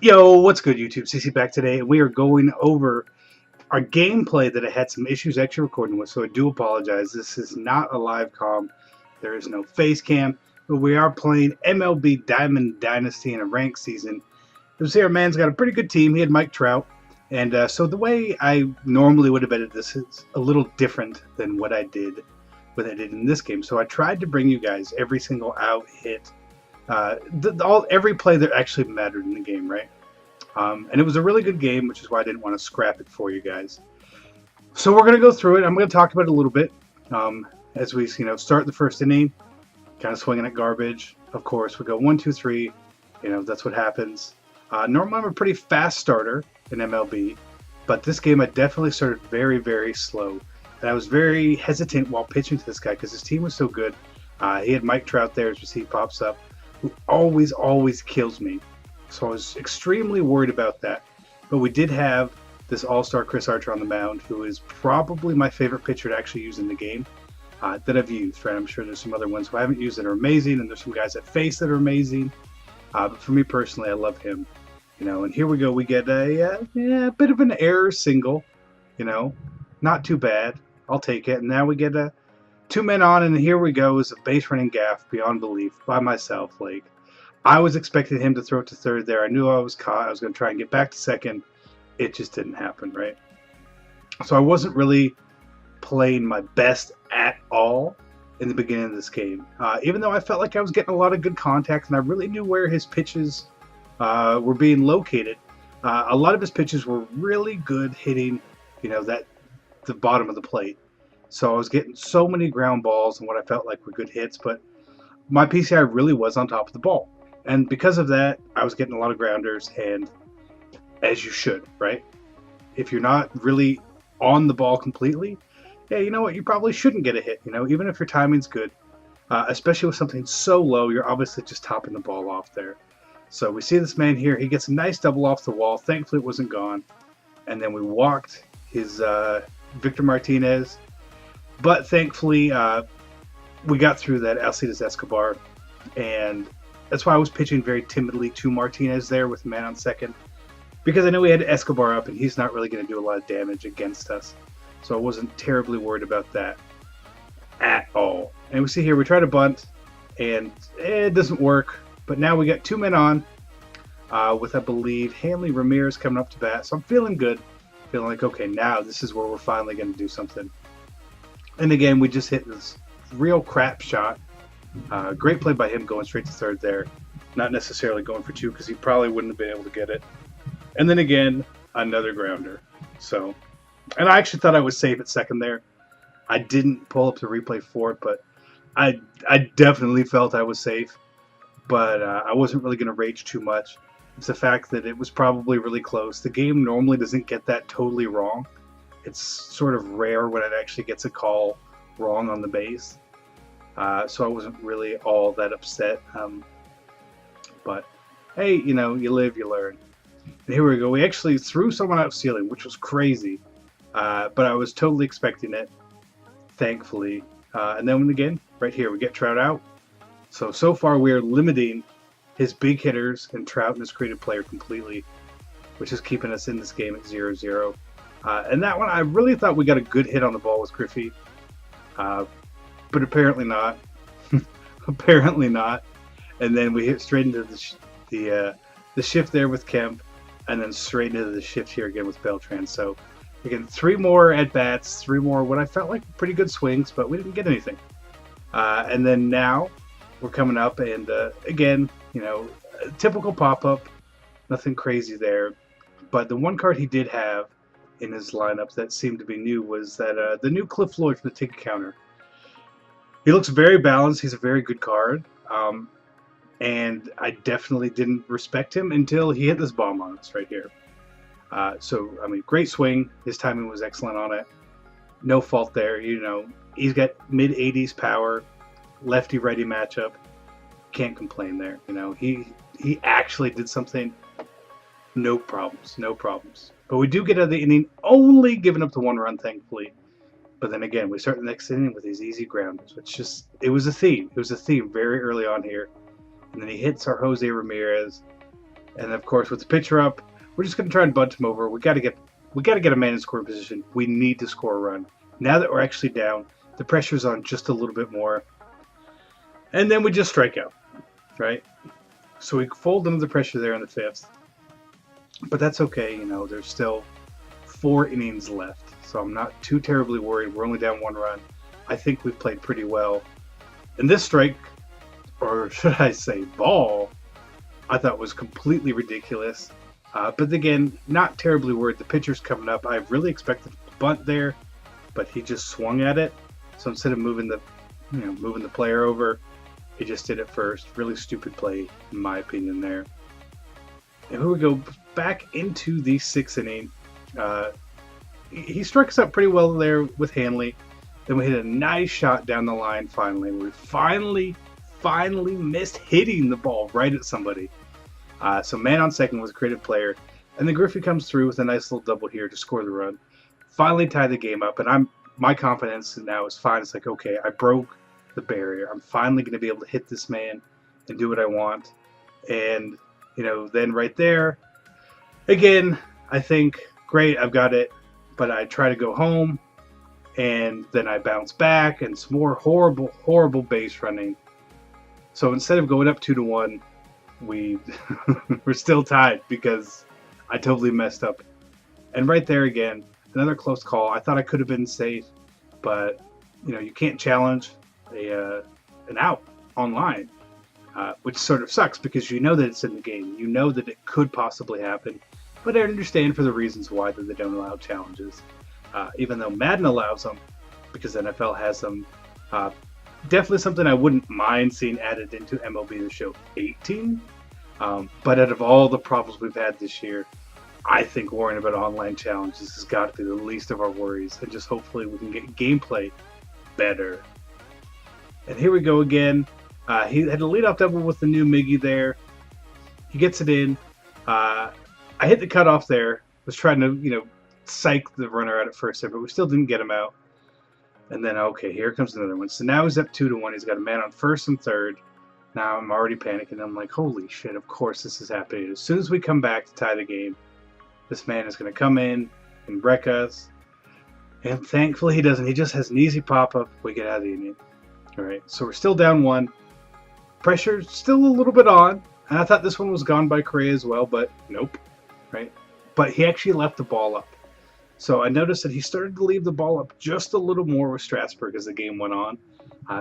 Yo, what's good, YouTube? CC back today. We are going over our gameplay that I had some issues actually recording with, so I do apologize. This is not a live comm. There is no face cam, but we are playing MLB Diamond Dynasty in a ranked season. You see, our man's got a pretty good team. He had Mike Trout, and so the way I normally would have edited this is a little different than what I did in this game. So I tried to bring you guys every single out hit, every play that actually mattered in the game, right? And it was a really good game, which is why I didn't want to scrap it for you guys. So we're going to go through it. I'm going to talk about it a little bit as we, start the first inning, kind of swinging at garbage. Of course, we go 1, 2, 3. That's what happens. Normally, I'm a pretty fast starter in MLB, but this game I definitely started very, very slow. And I was very hesitant while pitching to this guy because his team was so good. He had Mike Trout there as he pops up, who always kills me. So I was extremely worried about that. But we did have this all-star Chris Archer on the mound, who is probably my favorite pitcher to actually use in the game that I've used. Right? I'm sure there's some other ones who I haven't used that are amazing, and there's some guys at face that are amazing. But for me personally, I love him. And here we go. We get a bit of an error single. Not too bad. I'll take it. And now we get a 2 men on, and here we go. Is a base running gaff beyond belief by myself. I was expecting him to throw it to third there. I knew I was caught. I was going to try and get back to second. It just didn't happen, right? So I wasn't really playing my best at all in the beginning of this game. Even though I felt like I was getting a lot of good contact and I really knew where his pitches were being located. A lot of his pitches were really good hitting, the bottom of the plate. So I was getting so many ground balls and what I felt like were good hits, but my PCI really was on top of the ball. And because of that, I was getting a lot of grounders, and as you should, right? If you're not really on the ball completely, yeah, you know what? You probably shouldn't get a hit, even if your timing's good. Especially with something so low, you're obviously just topping the ball off there. So we see this man here. He gets a nice double off the wall. Thankfully, it wasn't gone. And then we walked his Victor Martinez. But thankfully, we got through that Alcides Escobar, and that's why I was pitching very timidly to Martinez there with a man on second, because I knew we had Escobar up and he's not really going to do a lot of damage against us. So I wasn't terribly worried about that at all. And we see here, we try to bunt and it doesn't work. But now we got 2 men on with, I believe, Hanley Ramirez coming up to bat. So I'm feeling good. Feeling like, okay, now this is where we're finally going to do something. And again, we just hit this real crap shot. Great play by him going straight to third there. Not necessarily going for 2 because he probably wouldn't have been able to get it. And then again, another grounder. And I actually thought I was safe at second there. I didn't pull up the replay for it, but I definitely felt I was safe. But I wasn't really going to rage too much. It's the fact that it was probably really close. The game normally doesn't get that totally wrong. It's sort of rare when it actually gets a call wrong on the base. So I wasn't really all that upset. But hey, you live, you learn. And here we go. We actually threw someone out ceiling, which was crazy. But I was totally expecting it, thankfully. And then again, right here, we get Trout out. So far we are limiting his big hitters and Trout and his creative player completely, which is keeping us in this game at 0-0. And that one, I really thought we got a good hit on the ball with Griffey. But apparently not. Apparently not. And then we hit straight into the shift there with Kemp, and then straight into the shift here again with Beltran. So again, 3 more at bats, 3 more what I felt like pretty good swings, but we didn't get anything. And then now we're coming up, and again, typical pop up, nothing crazy there. But the one card he did have in his lineup that seemed to be new was that the new Cliff Floyd from the ticket counter. He looks very balanced. He's a very good card. And I definitely didn't respect him until he hit this bomb on us right here. Great swing. His timing was excellent on it. No fault there. He's got mid-80s power, lefty-righty matchup. Can't complain there. He actually did something. No problems. But we do get out of the inning, only giving up the 1 run, thankfully. But then again, we start the next inning with these easy grounders, which it was a theme. It was a theme very early on here. And then he hits our Jose Ramirez. And of course, with the pitcher up, we're just going to try and bunt him over. We got to get a man in scoring position. We need to score a run. Now that we're actually down, the pressure's on just a little bit more. And then we just strike out, right? So we fold under the pressure there in the 5th. But that's okay, there's still 4 innings left. So I'm not too terribly worried. We're only down 1 run. I think we've played pretty well. And this strike, or should I say ball, I thought was completely ridiculous. But again, not terribly worried. The pitcher's coming up. I really expected a bunt there, but he just swung at it. So instead of moving the player over, he just did it first. Really stupid play, in my opinion, there. And here we go back into the 6th inning. He struck us up pretty well there with Hanley. Then we hit a nice shot down the line finally. We finally missed hitting the ball right at somebody. So man on second was a creative player. And then Griffey comes through with a nice little double here to score the run. Finally tie the game up. And my confidence now is fine. It's like, okay, I broke the barrier. I'm finally going to be able to hit this man and do what I want. And, then right there, again, I think, great, I've got it. But I try to go home. And then I bounce back. And some more horrible, horrible base running. So instead of going up 2-1, we're still tied because I totally messed up. And right there again, another close call. I thought I could have been safe, but you can't challenge an out online, which sort of sucks because you know that it's in the game. You know that it could possibly happen, but I understand for the reasons why that they don't allow challenges, even though Madden allows them because NFL has them. Definitely something I wouldn't mind seeing added into MLB The Show 18. But out of all the problems we've had this year, I think worrying about online challenges has got to be the least of our worries. And just hopefully we can get gameplay better. And here we go again. He had a leadoff double with the new Miggy there. He gets it in. I hit the cutoff there. Was trying to, psych the runner out at first there, but we still didn't get him out. And then, okay, here comes another one. So now he's up 2-1. He's got a man on first and third. Now I'm already panicking. I'm like, holy shit, of course this is happening. As soon as we come back to tie the game, this man is going to come in and wreck us. And thankfully he doesn't. He just has an easy pop-up. We get out of the inning. All right, so we're still down 1. Pressure still a little bit on. And I thought this one was gone by Correa as well, but nope. Right? But he actually left the ball up. So I noticed that he started to leave the ball up just a little more with Strasburg as the game went on.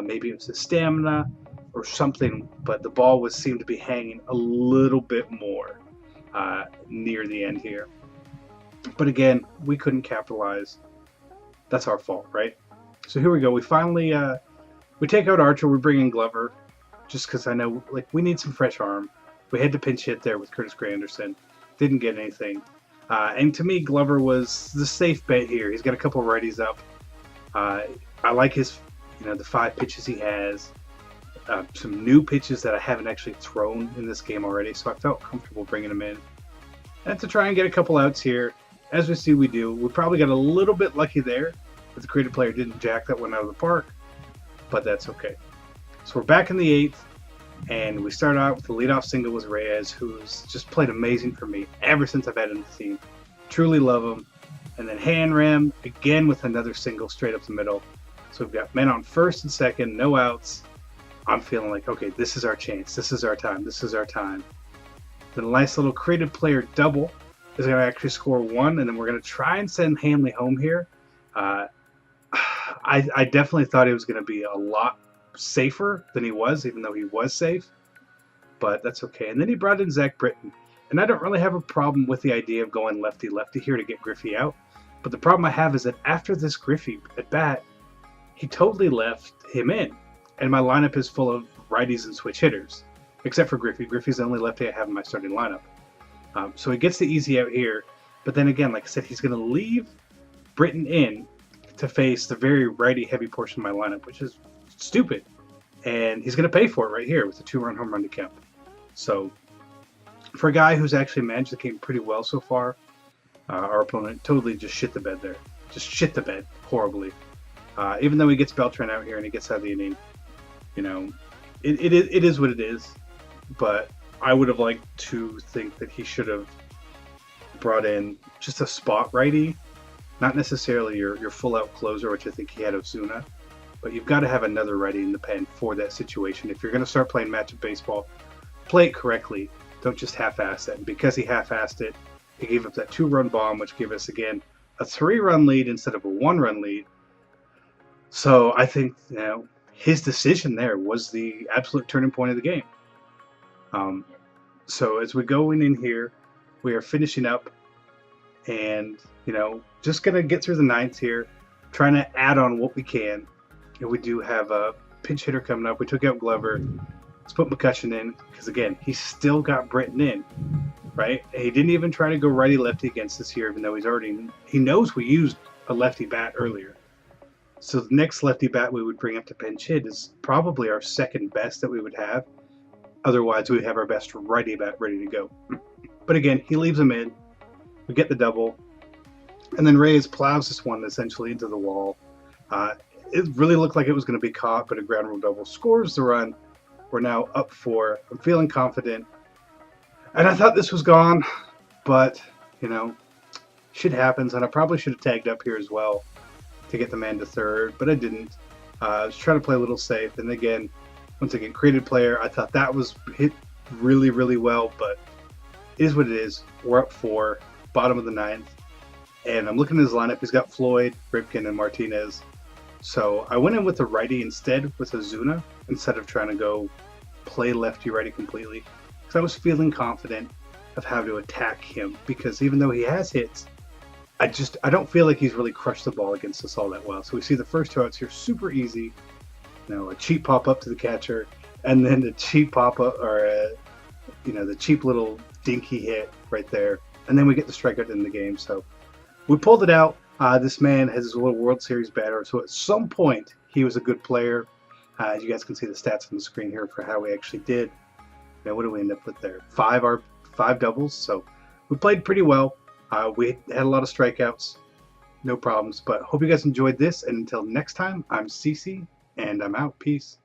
Maybe it was his stamina or something, but the ball seemed to be hanging a little bit more near the end here. But again, we couldn't capitalize. That's our fault, right? So here we go. We finally we take out Archer. We bring in Glover, just because I know we need some fresh arm. We had to pinch hit there with Curtis Granderson. Didn't get anything. And to me, Glover was the safe bet here. He's got a couple of righties up. I like his, the 5 pitches he has. Some new pitches that I haven't actually thrown in this game already, so I felt comfortable bringing him in. And to try and get a couple outs here, as we see we do, we probably got a little bit lucky there that the creative player didn't jack that one out of the park, but that's okay. So we're back in the 8th. And we start out with the leadoff single with Reyes, who's just played amazing for me ever since I've had him on the team. Truly love him. And then Hanram again with another single straight up the middle. So we've got men on first and second, no outs. I'm feeling like, okay, this is our chance. This is our time. This is our time. Then a nice little creative player double is going to actually score 1, and then we're going to try and send Hanley home here. I definitely thought he was going to be a lot safer than he was, even though he was safe, but that's okay. And then he brought in Zach Britton, and I don't really have a problem with the idea of going lefty-lefty here to get Griffey out, but the problem I have is that after this Griffey at bat, he totally left him in, and my lineup is full of righties and switch hitters, except for Griffey. Griffey's the only lefty I have in my starting lineup. So he gets the easy out here, but then again, like I said, he's going to leave Britton in to face the very righty-heavy portion of my lineup, which is stupid, and he's going to pay for it right here with the 2-run home run to Kemp. So for a guy who's actually managed the game pretty well so far, our opponent totally just shit the bed there. Just shit the bed horribly. Even though he gets Beltran out here and he gets out of the inning, it is what it is. But I would have liked to think that he should have brought in just a spot righty, not necessarily your full out closer, which I think he had Ozuna, but you've got to have another righty in the pen for that situation. If you're going to start playing matchup baseball, play it correctly. Don't just half-ass it. And because he half-assed it, he gave up that 2-run bomb, which gave us again a 3-run lead instead of a 1-run lead. So I think his decision there was the absolute turning point of the game. So as we're going in here, we are finishing up, and just gonna get through the ninth here, trying to add on what we can. And we do have a pinch hitter coming up. We took out Glover. Let's put McCutcheon in because again, he's still got Britton in, right? He didn't even try to go righty lefty against us here, even though he knows we used a lefty bat earlier. So the next lefty bat we would bring up to pinch hit is probably our second best that we would have. Otherwise, we have our best righty bat ready to go. But again, he leaves him in. We get the double. And then Reyes plows this one essentially into the wall. It really looked like it was going to be caught, but a ground rule double scores the run. We're now up 4. I'm feeling confident. And I thought this was gone, but, shit happens. And I probably should have tagged up here as well to get the man to third, but I didn't. I was trying to play a little safe. And again, once again, created player. I thought that was hit really, really well, but it is what it is. We're up 4, bottom of the 9th. And I'm looking at his lineup. He's got Floyd, Ripken, and Martinez. So I went in with the righty instead with Ozuna instead of trying to go play lefty-righty completely. Because I was feeling confident of how to attack him. Because even though he has hits, I don't feel like he's really crushed the ball against us all that well. So we see the first 2 outs here, super easy. A cheap pop-up to the catcher, and then a cheap pop-up, or the cheap little dinky hit right there. And then we get the strikeout in the game. So we pulled it out. This man has his little World Series banner, so at some point he was a good player. As you guys can see the stats on the screen here for how we actually did. Now, what do we end up with there? 5 doubles, so we played pretty well. We had a lot of strikeouts, no problems, but hope you guys enjoyed this, and until next time, I'm CC, and I'm out. Peace.